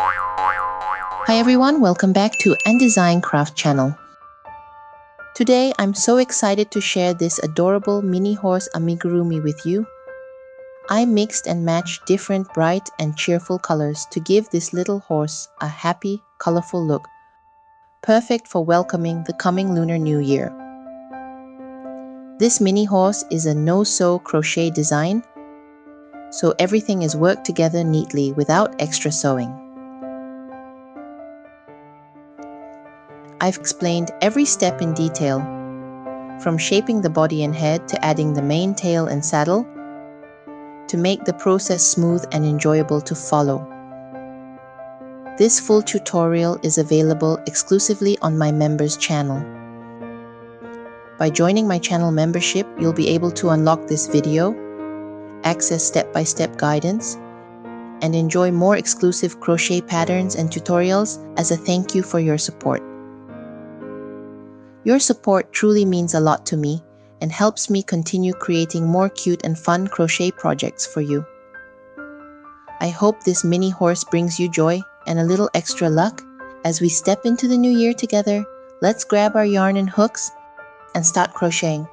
Hi everyone, welcome back to Undesign Craft channel. Today I'm so excited to share this adorable mini horse amigurumi with you. I mixed and matched different bright and cheerful colors to give this little horse a happy, colorful look, perfect for welcoming the coming Lunar New Year. This mini horse is a no-sew crochet design, so everything is worked together neatly without extra sewing. I've explained every step in detail, from shaping the body and head to adding the mane, tail and saddle, to make the process smooth and enjoyable to follow. This full tutorial is available exclusively on my members channel. By joining my channel membership, you'll be able to unlock this video, access step-by-step guidance, and enjoy more exclusive crochet patterns and tutorials as a thank you for your support. Your support truly means a lot to me and helps me continue creating more cute and fun crochet projects for you. I hope this mini horse brings you joy and a little extra luck as we step into the new year together. Let's grab our yarn and hooks and start crocheting.